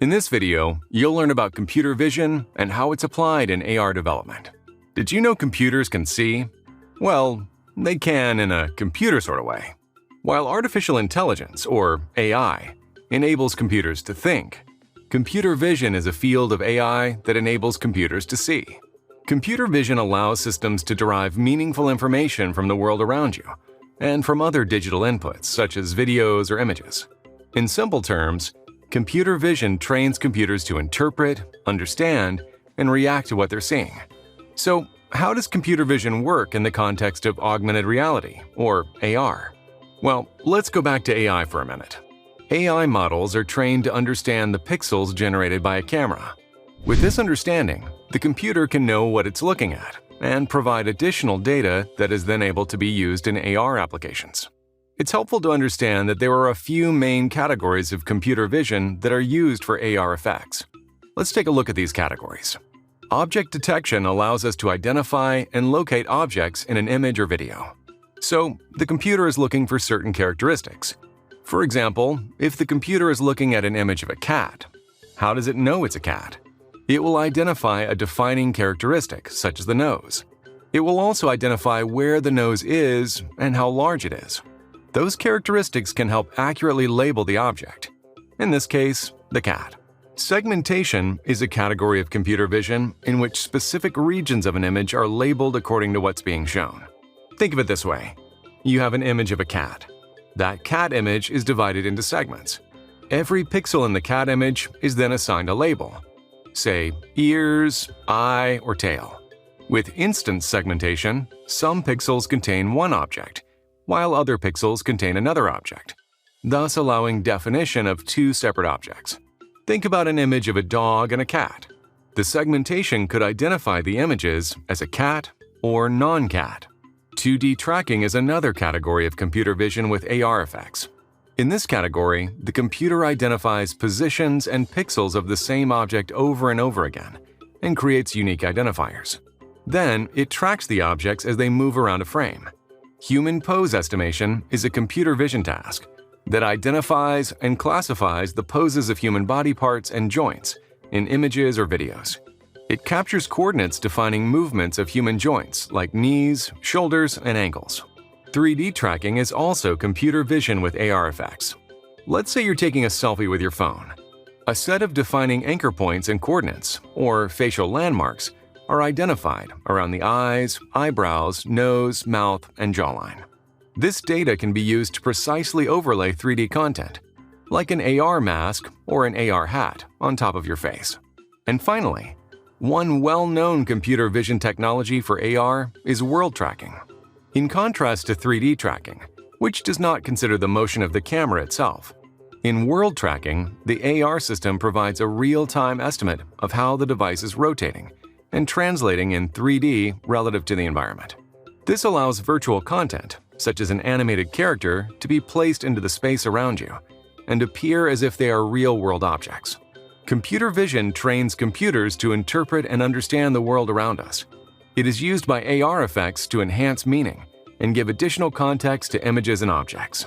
In this video, you'll learn about computer vision and how it's applied in AR development. Did you know computers can see? Well, they can in a computer sort of way. While artificial intelligence, or AI, enables computers to think, computer vision is a field of AI that enables computers to see. Computer vision allows systems to derive meaningful information from the world around you and from other digital inputs such as videos or images. In simple terms, computer vision trains computers to interpret, understand, and react to what they're seeing. So, how does computer vision work in the context of augmented reality, or AR? Well, let's go back to AI for a minute. AI models are trained to understand the pixels generated by a camera. With this understanding, the computer can know what it's looking at and provide additional data that is then able to be used in AR applications. It's helpful to understand that there are a few main categories of computer vision that are used for AR effects. Let's take a look at these categories. Object detection allows us to identify and locate objects in an image or video. So, the computer is looking for certain characteristics. For example, if the computer is looking at an image of a cat, how does it know it's a cat? It will identify a defining characteristic, such as the nose. It will also identify where the nose is and how large it is. Those characteristics can help accurately label the object, in this case, the cat. Segmentation is a category of computer vision in which specific regions of an image are labeled according to what's being shown. Think of it this way. You have an image of a cat. That cat image is divided into segments. Every pixel in the cat image is then assigned a label, say ears, eye, or tail. With instance segmentation, some pixels contain one object, while other pixels contain another object, thus allowing definition of two separate objects. Think about an image of a dog and a cat. The segmentation could identify the images as a cat or non-cat. 2D tracking is another category of computer vision with AR effects. In this category, the computer identifies positions and pixels of the same object over and over again and creates unique identifiers. Then, it tracks the objects as they move around a frame. Human pose estimation is a computer vision task that identifies and classifies the poses of human body parts and joints in images or videos. It captures coordinates defining movements of human joints like knees, shoulders, and ankles. 3D tracking is also computer vision with AR effects. Let's say you're taking a selfie with your phone. A set of defining anchor points and coordinates, or facial landmarks, are identified around the eyes, eyebrows, nose, mouth, and jawline. This data can be used to precisely overlay 3D content, like an AR mask or an AR hat on top of your face. And finally, one well-known computer vision technology for AR is world tracking. In contrast to 3D tracking, which does not consider the motion of the camera itself, in world tracking, the AR system provides a real-time estimate of how the device is rotating and translating in 3D relative to the environment. This allows virtual content, such as an animated character, to be placed into the space around you and appear as if they are real-world objects. Computer vision trains computers to interpret and understand the world around us. It is used by AR effects to enhance meaning and give additional context to images and objects.